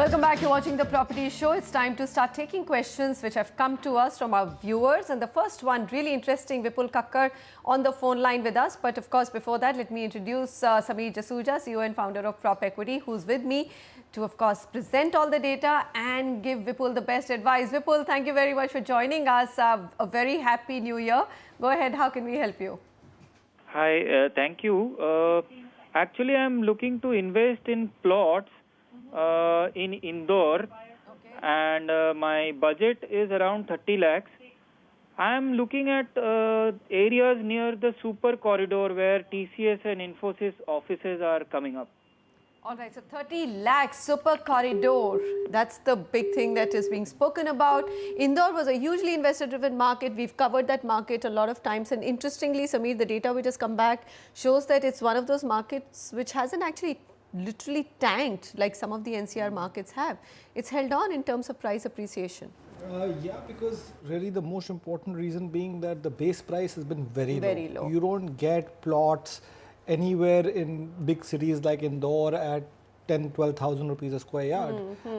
Welcome back. You're watching the Property Show. It's time to start taking questions which have come to us from our viewers. And the first one, really interesting, Vipul Kakkar on the phone line with us. But of course, before that, let me introduce Sameer Jasuja, CEO and founder of Prop Equity, who's with me to, of course, present all the data and give Vipul the best advice. Vipul, thank you very much for joining us. A very happy new year. Go ahead. How can we help you? Hi, thank you. Actually, I'm looking to invest in plots in Indore, and my budget is around 30 lakhs. I'm looking at areas near the super corridor where TCS and Infosys offices are coming up. All right, so 30 lakhs, super corridor. That's the big thing that is being spoken about. Indore was a hugely investor-driven market. We've covered that market a lot of times. And interestingly, Sameer, the data which has come back shows that it's one of those markets which hasn't actually literally tanked like some of the NCR markets have. It's held on in terms of price appreciation. Yeah, because really the most important reason being that the base price has been very low. You don't get plots anywhere in big cities like Indore at 10,000-12,000 rupees a square yard.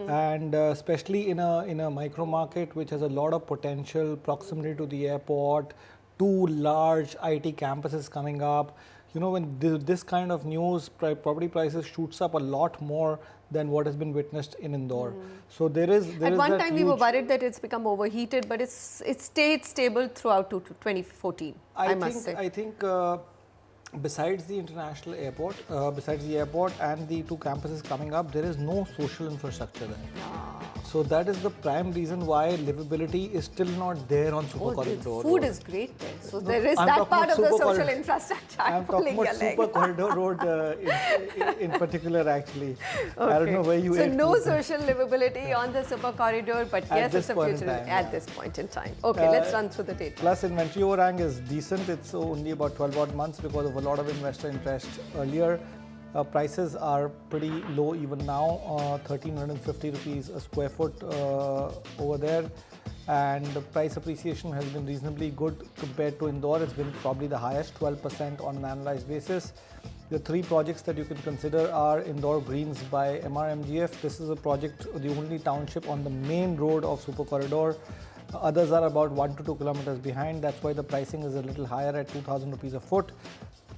And especially in a micro market which has a lot of potential, proximity to the airport, two large IT campuses coming up. You know, when this kind of news, property prices shoots up a lot more than what has been witnessed in Indore. So there is at one time we were worried that it's become overheated, but it's stayed stable throughout to 2014. I must say. I think besides the international airport, besides the airport and the two campuses coming up, there is no social infrastructure there. So that is the prime reason why livability is still not there on Super Corridor. Food is great there. So there is that part of the social infrastructure. I'm talking about Super Corridor Road in particular, actually. Okay. I don't know where you So no social livability on the Super Corridor, but yes, it's a future at this point in time. Okay, let's run through the data. Plus inventory overhang is decent. It's only about 12 odd months because of a lot of investor interest earlier. Prices are pretty low even now, 1,350 rupees a square foot over there, and the price appreciation has been reasonably good compared to Indore. It's been probably the highest, 12% on an annualized basis. The three projects that you can consider are Indore Greens by MRMGF. This is a project, the only township on the main road of Super Corridor. Others are about 1 to 2 kilometers behind. That's why the pricing is a little higher at 2,000 rupees a foot.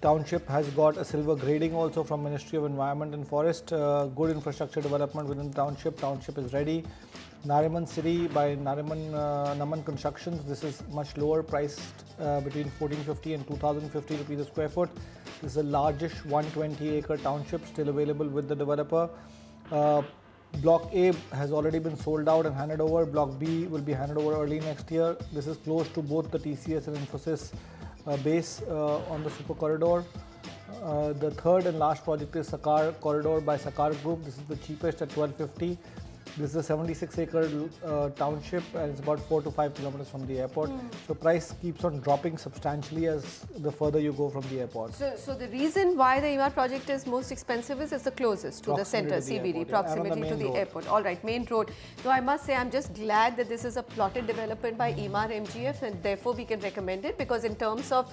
Township has got a silver grading also from Ministry of Environment and Forest. Good infrastructure development within the township. Township is ready. Nariman City by Naman Constructions. This is much lower, priced between 1,450 and 2,050 rupees a square foot. This is the largest 120-acre township still available with the developer. Block A has already been sold out and handed over. Block B will be handed over early next year. This is close to both the TCS and Infosys base on the Super Corridor. The third and last project is Sakar Corridor by Sakar Group. This is the cheapest at 1,250. This is a 76-acre township, and it's about 4 to 5 kilometers from the airport. So price keeps on dropping substantially as the further you go from the airport. So the reason why the Emaar project is most expensive is it's the closest to the center, CBD, proximity to the airport. All right, main road. So I must say I'm just glad that this is a plotted development by Emaar MGF, and therefore we can recommend it, because in terms of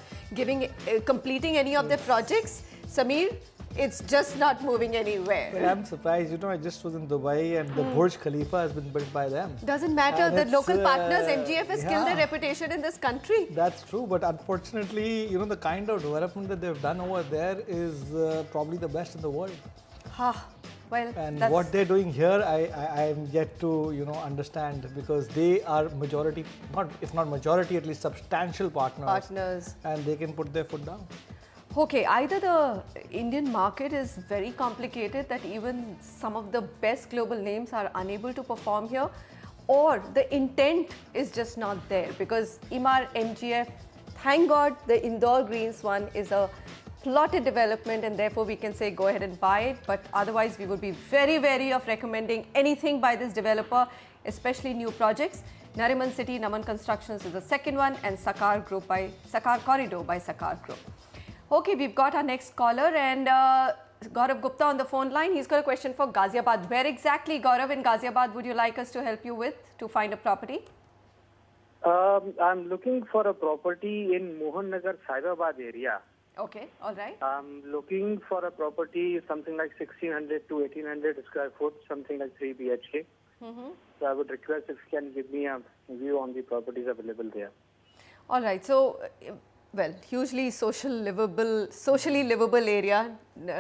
completing any of their projects, Sameer, it's just not moving anywhere. But I'm surprised. You know, I just was in Dubai and the Burj Khalifa has been built by them. Doesn't matter. The local partners, MGF has killed their reputation in this country. That's true. But unfortunately, you know, the kind of development that they've done over there is probably the best in the world. Well, and what they're doing here, I am yet to, you know, understand, because they are majority, if not majority, at least substantial partners. And they can put their foot down. Okay, either the Indian market is very complicated that even some of the best global names are unable to perform here, or the intent is just not there, because Emaar MGF, thank God the Indore Greens one is a plotted development, and therefore we can say go ahead and buy it. But otherwise we would be very wary of recommending anything by this developer, especially new projects. Nariman City, Naman Constructions is the second one, and Sakar Corridor by Sakar Group. Okay, we've got our next caller, and Gaurav Gupta on the phone line. He's got a question for Ghaziabad. Where exactly, Gaurav, in Ghaziabad would you like us to help you with to find a property? I'm looking for a property in Mohan Nagar, Saibabad area. Okay, all right. I'm looking for a property something like 1600 to 1800 square foot, something like 3 BHK. So I would request if you can give me a view on the properties available there. All right. So, well, hugely socially livable area,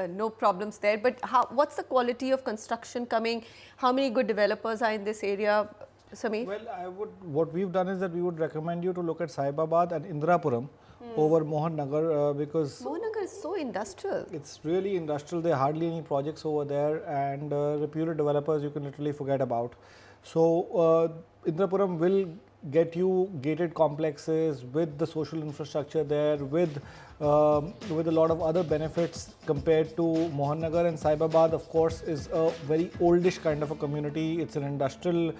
no problems there. But what's the quality of construction coming? How many good developers are in this area, Sameer? Well, what we've done is that we would recommend you to look at Saibabad and Indrapuram over Mohan Nagar because Mohanagar is so industrial. it's really industrial. There are hardly any projects over there, and reputed developers you can literally forget about. So Indrapuram will get you gated complexes with the social infrastructure there, with a lot of other benefits compared to Mohan Nagar. And Saibabad, of course, is a very oldish kind of a community. It's an industrial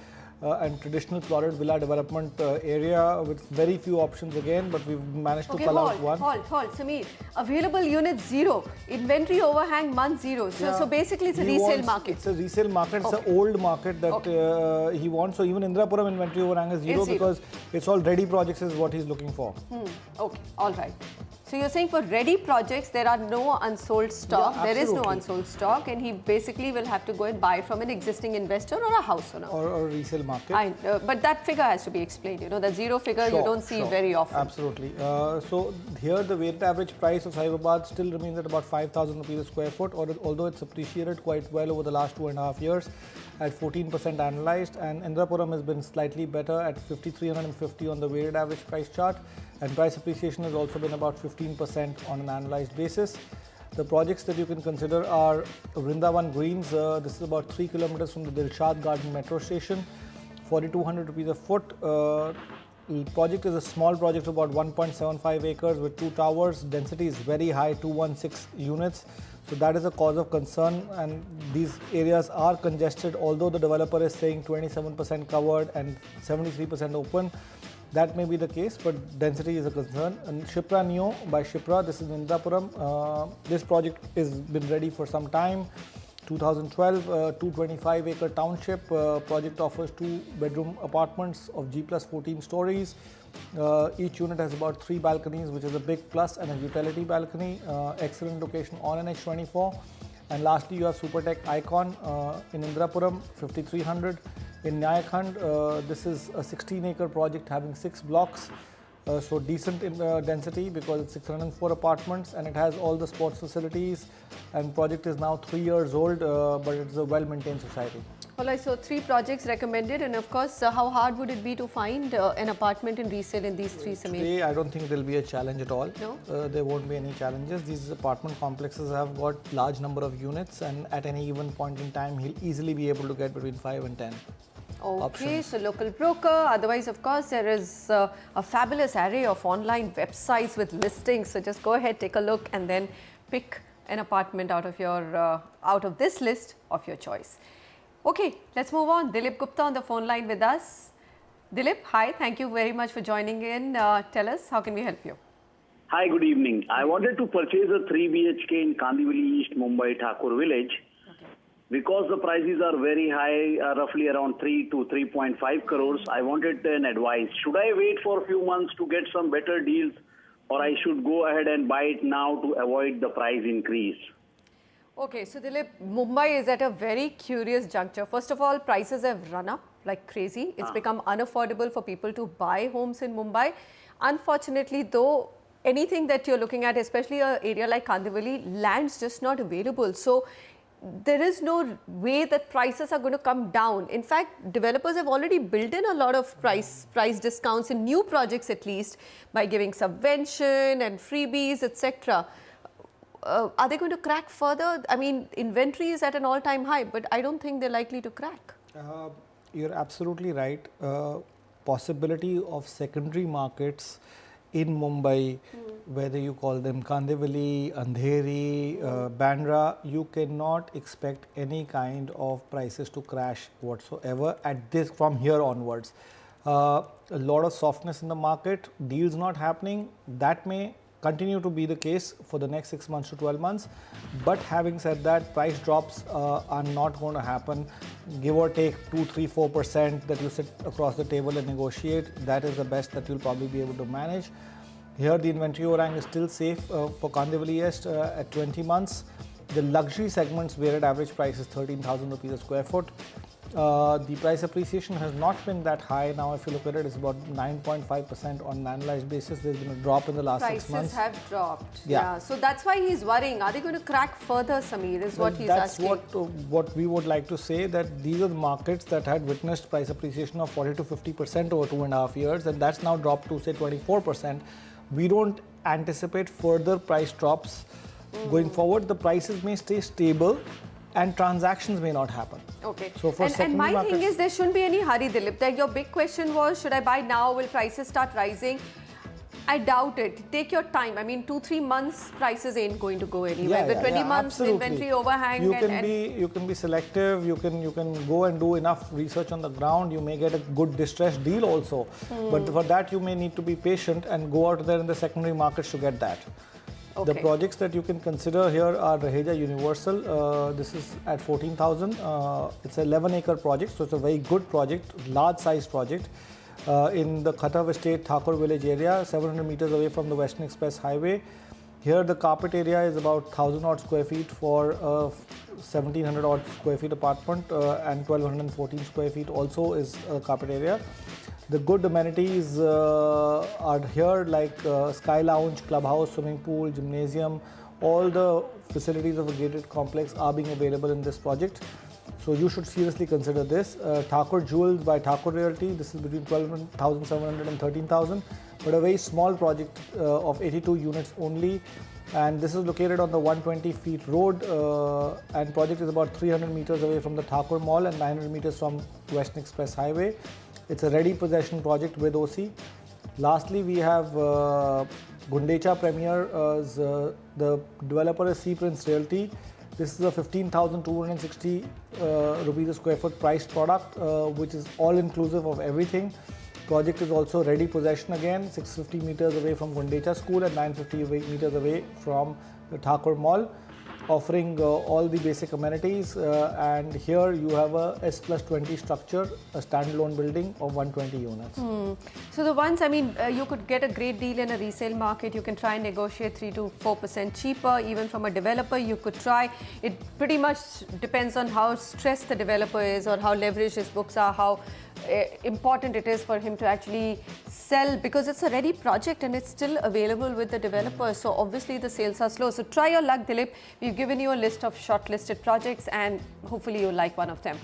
and traditional plotted villa development area with very few options again, but we've managed to cull out one. Hold, Sameer. Available units 0, inventory overhang month 0. So basically it's a He resale wants- market. It's a resale market. It's an old market that he wants. So even Indrapuram inventory overhang is zero zero. because it's all ready projects is what he's looking for. Okay, all right. So you're saying for ready projects, there are no unsold stock. Yeah, there is no absolutely. unsold stock, and he basically will have to go and buy from an existing investor or a house owner. Or resale market. But that figure has to be explained. You know, that 0 figure you Sure, don't see sure. very often. Absolutely. So here the weighted average price of Saibabad still remains at about 5,000 rupees a square foot, although it's appreciated quite well over the last 2.5 years at 14% annualized, and Indrapuram has been slightly better at 5,350 on the weighted average price chart, and price appreciation has also been about 15% on an annualized basis. The projects that you can consider are Vrindavan Greens. This is about 3 kilometers from the Dilshad Garden metro station. 4,200 rupees a foot. The project is a small project of about 1.75 acres with 2 towers. Density is very high, 216 units. So that is a cause of concern, and these areas are congested, although the developer is saying 27% covered and 73% open. That may be the case, but density is a concern. And Shipra Neo by Shipra, this is in Indrapuram. This project has been ready for some time. 2012, 225-acre township. Project offers 2-bedroom apartments of G plus 14 stories. Each unit has about 3 balconies, which is a big plus, and a utility balcony. Excellent location on NH24. And lastly, you have Supertech Icon in Indrapuram, 5,300. In Nyakhand, this is a 16-acre project having 6 blocks. So decent in density because it's 604 apartments and it has all the sports facilities, and project is now 3 years old, but it's a well-maintained society. All right, so 3 projects recommended, and of course, how hard would it be to find an apartment in resale in these 3, Sameer? Today, I don't think there will be a challenge at all. No? There won't be any challenges. These apartment complexes have got large number of units, and at any given point in time, he'll easily be able to get between 5 and 10. Okay, options. so local broker. Otherwise, of course, there is a fabulous array of online websites with listings. So just go ahead, take a look, and then pick an apartment out of this list of your choice. Okay, let's move on. Dilip Gupta on the phone line with us. Dilip, hi. Thank you very much for joining in. Tell us, how can we help you? Hi, good evening. I wanted to purchase a 3 BHK in Kandivali East, Mumbai, Thakur Village. Because the prices are very high, roughly around 3 to 3.5 crores, I wanted an advice. Should I wait for a few months to get some better deals, or I should go ahead and buy it now to avoid the price increase? Okay, so Dilip, Mumbai is at a very curious juncture. First of all, prices have run up like crazy. It's become unaffordable for people to buy homes in Mumbai. Unfortunately, though, anything that you're looking at, especially an area like Kandivali, land's just not available. So there is no way that prices are going to come down. In fact, developers have already built in a lot of price discounts in new projects, at least, by giving subvention and freebies, etc. Are they going to crack further? I mean, inventory is at an all-time high, but I don't think they're likely to crack. You're absolutely right. Possibility of secondary markets in Mumbai, whether you call them Kandivali, Andheri, Bandra, you cannot expect any kind of prices to crash whatsoever at this from here onwards. A lot of softness in the market, deals not happening, that may continue to be the case for the next 6 months to 12 months. But having said that, price drops are not going to happen. Give or take 2, 3, 4% that you sit across the table and negotiate. That is the best that you'll probably be able to manage. Here the inventory overhang is still safe for Kandivali East at 20 months. The luxury segment's weighted average price is 13,000 rupees a square foot. The price appreciation has not been that high. Now if you look at it, it's about 9.5% on an annualized basis. There's been a drop in the last 6 months. Prices have dropped. Yeah. So that's why he's worrying. Are they going to crack further, Sameer, is what he's asking. That's what we would like to say, that these are the markets that had witnessed price appreciation of 40 to 50% over 2.5 years, and that's now dropped to say 24%. We don't anticipate further price drops going forward. The prices may stay stable and transactions may not happen. Okay. So for and my secondary thing is, there shouldn't be any hurry, Dilip. Like your big question was, should I buy now? Will prices start rising? I doubt it. Take your time. I mean, 2-3 months, prices ain't going to go anywhere. The 20 months absolutely. inventory overhang. You can be selective. You can go and do enough research on the ground. You may get a good distressed deal also. But for that, you may need to be patient and go out there in the secondary markets to get that. Okay. The projects that you can consider here are Raheja Universal. This is at 14,000. It's an 11-acre project, so it's a very good project, large-sized project. In the Khatav Estate, Thakur Village area, 700 meters away from the Western Express Highway. Here the carpet area is about 1,000 odd square feet for 1,700 odd square feet apartment, and 1,214 square feet also is carpet area. The good amenities are here, like Sky Lounge, clubhouse, swimming pool, gymnasium. All the facilities of a gated complex are being available in this project. So you should seriously consider this. Thakur Jewels by Thakur Realty, this is between 12,700 and 13,000, but a very small project of 82 units only. And this is located on the 120 feet road, and project is about 300 meters away from the Thakur Mall and 900 meters from Western Express Highway. It's a ready possession project with OC. Lastly, we have Gundecha Premier. The developer is Sea Prince Realty. This is a 15,260 rupees a square foot priced product, which is all inclusive of everything. Project is also ready possession again, 650 meters away from Gundecha School and 950 meters away from the Thakur Mall, offering all the basic amenities. And here you have a S+20 structure, a standalone building of 120 units. So the ones, I mean, you could get a great deal in a resale market. You can try and negotiate 3 to 4% cheaper. Even from a developer, you could try. It pretty much depends on how stressed the developer is or how leveraged his books are, how important it is for him to actually sell, because it's a ready project and it's still available with the developer. So obviously the sales are slow. So try your luck, Dilip. We've given you a list of shortlisted projects and hopefully you'll like one of them.